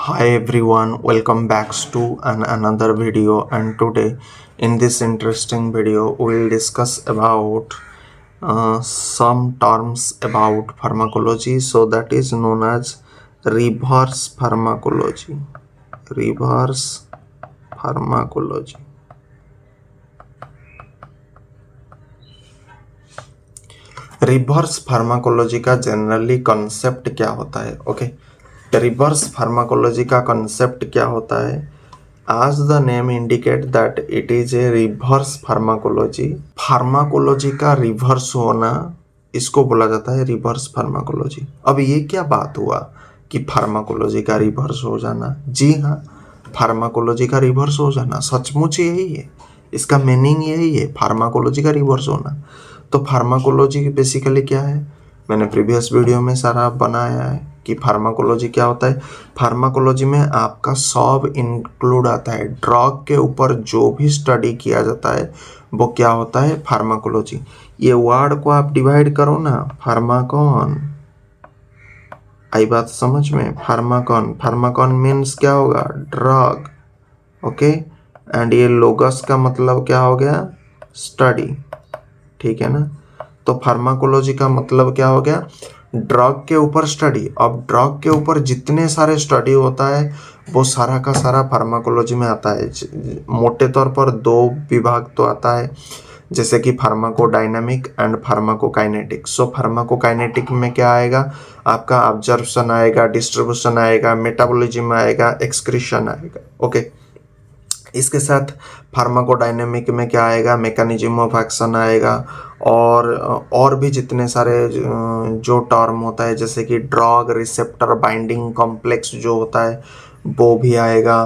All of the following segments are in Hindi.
Hi everyone, welcome back to another video, and today in this interesting video we will discuss about some terms about pharmacology. So that is known as reverse pharmacology. Reverse pharmacology. Reverse pharmacology का जनरली कॉन्सेप्ट क्या होता है? ओके, रिवर्स फार्माकोलॉजी का कॉन्सेप्ट क्या होता है? As the name indicate that it is a reverse pharmacology. Pharmacology का रिवर्स होना, इसको बोला जाता है रिवर्स फार्माकोलॉजी। अब ये क्या बात हुआ कि फार्माकोलॉजी का रिवर्स हो जाना? जी हाँ, फार्माकोलॉजी का रिवर्स हो जाना सचमुच यही है, इसका मीनिंग यही है, फार्माकोलॉजी का रिवर्स होना। तो फार्माकोलॉजी बेसिकली क्या है? मैंने प्रीवियस वीडियो में सारा बनाया है कि फार्माकोलॉजी क्या होता है। फार्माकोलॉजी में आपका सब इंक्लूड आता है, ड्रग के ऊपर जो भी स्टडी किया जाता है वो क्या होता है? फार्माकोलॉजी। ये वर्ड को आप डिवाइड करो ना, फार्माकॉन, आई बात समझ में? फार्माकॉन, फार्माकॉन मीन्स क्या होगा? ड्रग। ओके, एंड ये लोगस का मतलब क्या हो गया? स्टडी। ठीक है ना? तो फार्माकोलॉजी का मतलब क्या हो गया? ड्रग के ऊपर स्टडी। अब ड्रग के ऊपर जितने सारे स्टडी होता है वो सारा का सारा फार्माकोलॉजी में आता है। मोटे तौर पर दो विभाग तो आता है, जैसे कि pharmacodynamic and pharmacokinetic. So pharmacokinetic में क्या आएगा? आपका ऑब्जर्वेशन आएगा, डिस्ट्रीब्यूशन आएगा, मेटाबॉलिज्म आएगा, एक्सक्रीशन आएगा। ओके, इसके साथ फार्माकोडायनेमिक में क्या आएगा? मैकेनिज्म ऑफ एक्शन आएगा, और भी जितने सारे जो टर्म होता है, जैसे कि ड्रग रिसेप्टर बाइंडिंग कॉम्प्लेक्स जो होता है वो भी आएगा,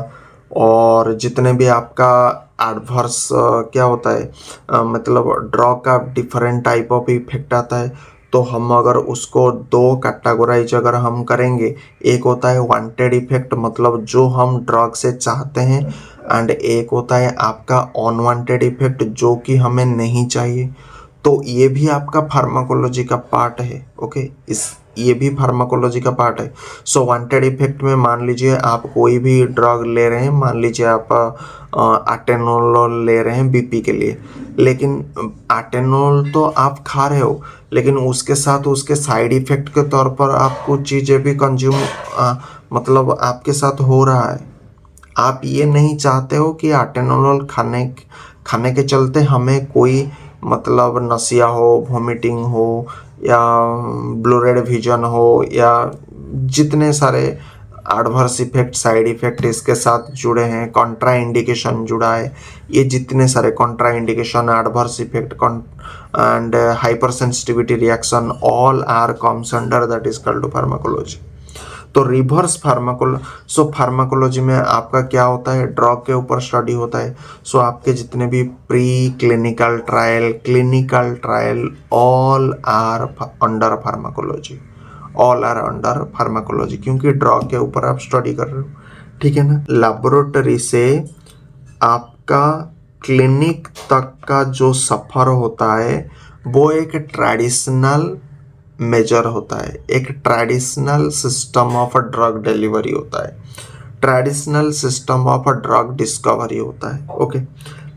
और जितने भी आपका एडवर्स क्या होता है, मतलब ड्रग का डिफरेंट टाइप ऑफ इफेक्ट आता है। तो हम अगर उसको दो कैटेगराइज अगर हम करेंगे, एक होता है वांटेड इफेक्ट, मतलब जो हम ड्रग से चाहते हैं, एंड एक होता है आपका अनवांटेड इफेक्ट जो कि हमें नहीं चाहिए। तो ये भी आपका फार्माकोलॉजी का पार्ट है। ओके, ये भी फार्माकोलॉजी का पार्ट है। सो वांटेड इफेक्ट में मान लीजिए आप कोई भी ड्रग ले रहे हैं, मान लीजिए आप आटेनोल ले रहे हैं बीपी के लिए, लेकिन आटेनोल तो आप खा रहे हो, लेकिन उसके साथ उसके साइड इफेक्ट के तौर पर आप कुछ चीज़ें भी कंज्यूम मतलब आपके साथ हो रहा है। आप ये नहीं चाहते हो कि आटेनोल खाने के चलते हमें कोई मतलब नसिया हो, वोमिटिंग हो, या ब्लूरेड विजन हो, या जितने सारे एडवर्स इफेक्ट, साइड इफेक्ट इसके साथ जुड़े हैं, कॉन्ट्रा इंडिकेशन जुड़ा है, ये जितने सारे contraindication, adverse effect and hypersensitivity reaction, all are comes under that is called pharmacology. तो रिवर्स फार्माकोलॉजी में आपका क्या होता है? ड्रग के ऊपर स्टडी होता है। सो आपके जितने भी preclinical trial, clinical trial, all are under pharmacology, all are under pharmacology, क्योंकि ड्रग के ऊपर आप स्टडी कर रहे हो। ठीक है ना? लेबोरेटरी से आपका क्लिनिक तक का जो सफ़र होता है वो एक ट्रेडिशनल मेजर होता है, एक traditional system of drug delivery होता है, traditional system of drug discovery होता है। ओके,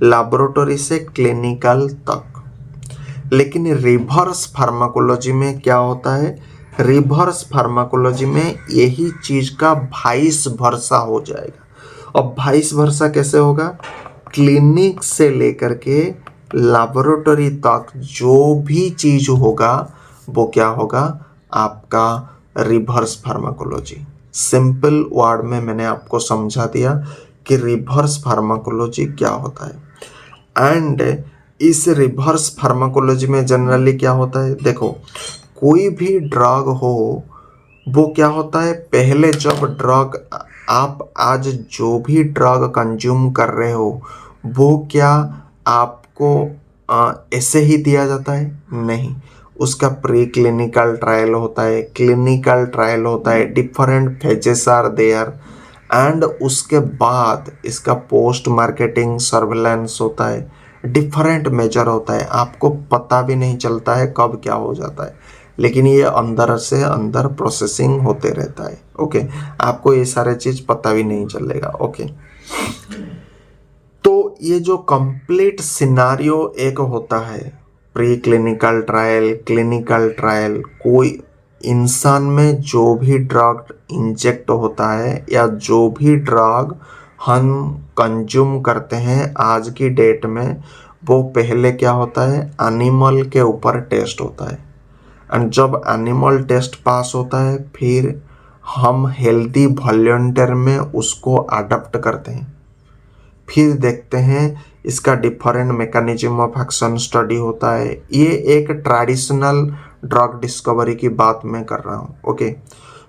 लेबोरेटरी से क्लिनिकल तक। लेकिन रिवर्स फार्माकोलॉजी में क्या होता है? रिवर्स फार्माकोलॉजी में यही चीज का वाइस वर्सा हो जाएगा। अब वाइस वर्सा कैसे होगा? क्लिनिक से लेकर के लेबोरेटरी तक जो भी चीज होगा वो क्या होगा? आपका रिवर्स फार्माकोलॉजी। सिंपल वर्ड में मैंने आपको समझा दिया कि रिवर्स फार्माकोलॉजी क्या होता है। एंड इस रिवर्स फार्माकोलॉजी में जनरली क्या होता है? देखो, कोई भी ड्रग हो वो क्या होता है? पहले जब ड्रग, आप आज जो भी ड्रग कंज्यूम कर रहे हो वो क्या आपको ऐसे ही दिया जाता है? नहीं, उसका प्री क्लिनिकल ट्रायल होता है, क्लिनिकल ट्रायल होता है, different phases are there, and उसके बाद इसका पोस्ट मार्केटिंग सर्वेलेंस होता है, डिफरेंट मेजर होता है, आपको पता भी नहीं चलता है कब क्या हो जाता है। लेकिन ये अंदर से अंदर प्रोसेसिंग होते रहता है। ओके, आपको ये सारे चीज पता भी नहीं चलेगा। ओके, तो ये जो कंप्लीट सिनारियो एक होता है, pre clinical trial, clinical trial, कोई इंसान में जो भी ड्रग इंजेक्ट होता है या जो भी ड्रग हम कंज्यूम करते हैं आज की डेट में, वो पहले क्या होता है, एनिमल के ऊपर टेस्ट होता है। एंड जब एनिमल टेस्ट पास होता है, फिर हम हेल्दी वॉलंटियर में उसको अडॉप्ट करते हैं, फिर देखते हैं इसका different mechanism of action study होता है। ये एक ट्रेडिशनल ड्रग डिस्कवरी की बात मैं कर रहा हूँ। ओके,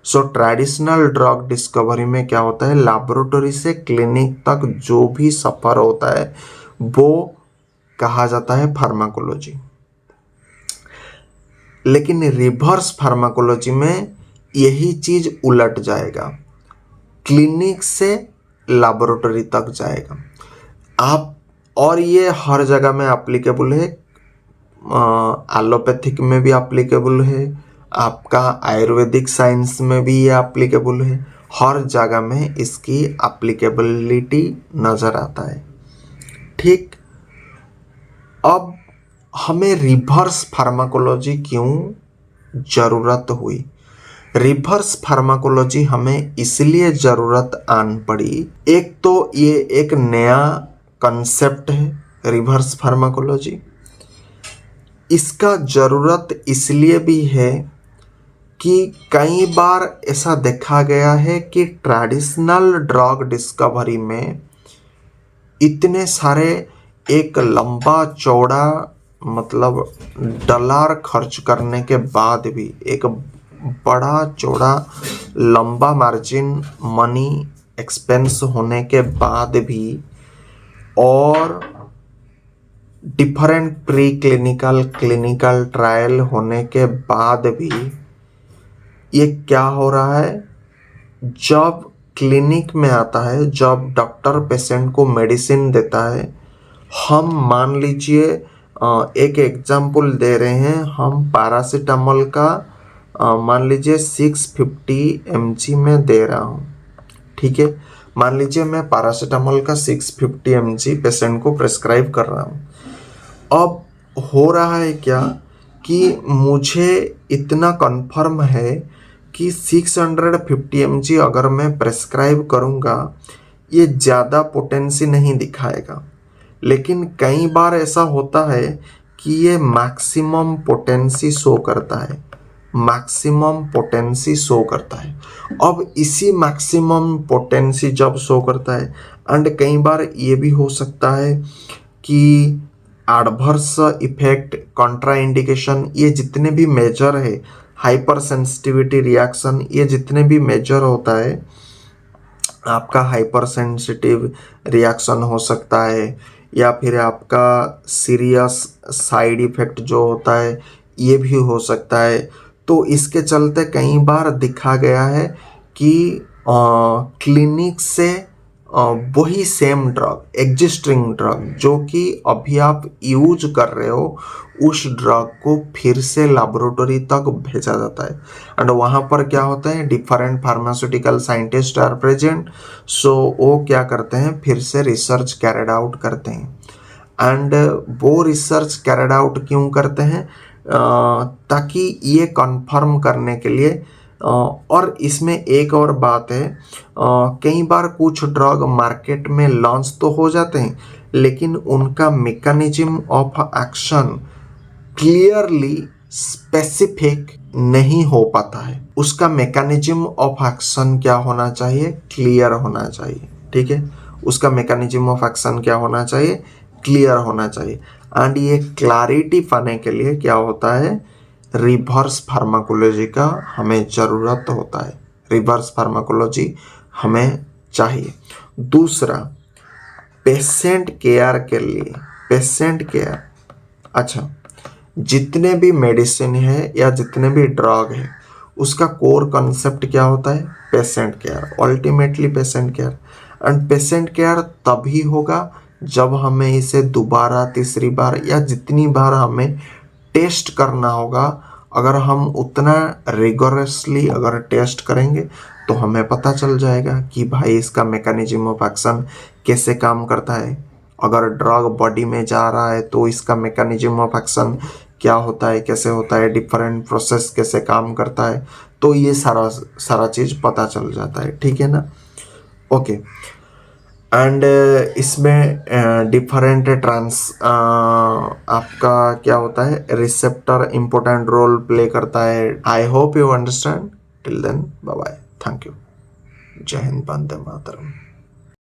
सो ट्रेडिशनल ड्रग डिस्कवरी में क्या होता है, लैबोरेटरी से क्लिनिक तक जो भी सफर होता है वो कहा जाता है फार्माकोलॉजी। लेकिन रिवर्स फार्माकोलॉजी में यही चीज उलट जाएगा, क्लिनिक से लैबोरेटरी तक जाएगा। आप, और ये हर जगह में एप्लीकेबल है, एलोपैथिक में भी एप्लीकेबल है, आपका आयुर्वेदिक साइंस में भी ये एप्लीकेबल है, हर जगह में इसकी एप्लीकेबिलिटी नज़र आता है। ठीक, अब हमें रिवर्स फार्माकोलॉजी क्यों ज़रूरत हुई? रिवर्स फार्माकोलॉजी हमें इसलिए ज़रूरत आन पड़ी, एक तो ये एक नया कंसेप्ट है रिवर्स फार्माकोलॉजी। इसका ज़रूरत इसलिए भी है कि कई बार ऐसा देखा गया है कि ट्रेडिशनल ड्रग डिस्कवरी में इतने सारे एक लंबा चौड़ा मतलब डॉलर खर्च करने के बाद भी, एक बड़ा चौड़ा लंबा मार्जिन मनी एक्सपेंस होने के बाद भी, और different pre clinical clinical trial होने के बाद भी, ये क्या हो रहा है, जब क्लिनिक में आता है, जब डॉक्टर पेशेंट को मेडिसिन देता है, हम मान लीजिए एक एग्जांपल दे रहे हैं, हम पैरासीटामोल का मान लीजिए 650 mg में दे रहा हूँ। ठीक है, मान लीजिए मैं पैरासीटामोल का 650 mg पेशेंट को प्रेस्क्राइब कर रहा हूँ। अब हो रहा है क्या कि मुझे इतना कंफर्म है कि 650 mg अगर मैं प्रेस्क्राइब करूँगा ये ज़्यादा पोटेंसी नहीं दिखाएगा, लेकिन कई बार ऐसा होता है कि ये मैक्सिमम पोटेंसी शो करता है, मैक्सिमम पोटेंसी शो करता है। अब इसी मैक्सिमम पोटेंसी जब शो करता है, एंड कई बार ये भी हो सकता है कि एडवर्स इफेक्ट, कॉन्ट्रा इंडिकेशन, ये जितने भी मेजर है, हाइपर सेंसिटिविटी रिएक्शन, ये जितने भी मेजर होता है, आपका हाइपर सेंसिटिव रिएक्शन हो सकता है, या फिर आपका सीरियस साइड इफेक्ट जो होता है ये भी हो सकता है। तो इसके चलते कई बार दिखा गया है कि क्लिनिक से वही सेम ड्रग, एग्जिस्टिंग ड्रग जो कि अभी आप यूज कर रहे हो, उस ड्रग को फिर से लैबोरेटरी तक भेजा जाता है। एंड वहाँ पर क्या होता है, different pharmaceutical scientist are present, so वो क्या करते हैं, फिर से रिसर्च कैरिड आउट करते हैं। एंड वो रिसर्च कैरिड आउट क्यों करते हैं, ताकि ये कंफर्म करने के लिए, और इसमें एक और बात है, कई बार कुछ ड्रग मार्केट में लॉन्च तो हो जाते हैं, लेकिन उनका mechanism of action clearly specific नहीं हो पाता है। उसका मैकेनिज्म ऑफ एक्शन क्या होना चाहिए, क्लियर होना चाहिए। ठीक है, उसका मैकेनिज्म ऑफ एक्शन क्या होना चाहिए, क्लियर होना चाहिए। एंड ये क्लैरिटी पाने के लिए क्या होता है, रिवर्स फार्माकोलॉजी का हमें ज़रूरत होता है, रिवर्स फार्माकोलॉजी हमें चाहिए। दूसरा, पेशेंट केयर के लिए, पेशेंट केयर, अच्छा, जितने भी मेडिसिन है या जितने भी ड्रग है, उसका कोर कंसेप्ट क्या होता है, patient care, ultimately patient care. And patient care तभी होगा जब हमें इसे दोबारा, तीसरी बार या जितनी बार हमें टेस्ट करना होगा, अगर हम उतना रिगोरसली अगर टेस्ट करेंगे तो हमें पता चल जाएगा कि भाई इसका मैकेनिज्म ऑफ एक्शन कैसे काम करता है। अगर ड्रग बॉडी में जा रहा है तो इसका मैकेनिज्म ऑफ एक्शन क्या होता है, कैसे होता है, डिफरेंट प्रोसेस कैसे काम करता है, तो ये सारा सारा चीज़ पता चल जाता है, ठीक है ना। ओके, एंड इसमें डिफरेंट आपका क्या होता है, रिसेप्टर इम्पोर्टेंट रोल प्ले करता है। I hope you understand. Till then bye bye, thank you, Jai Hind, Vande Mataram.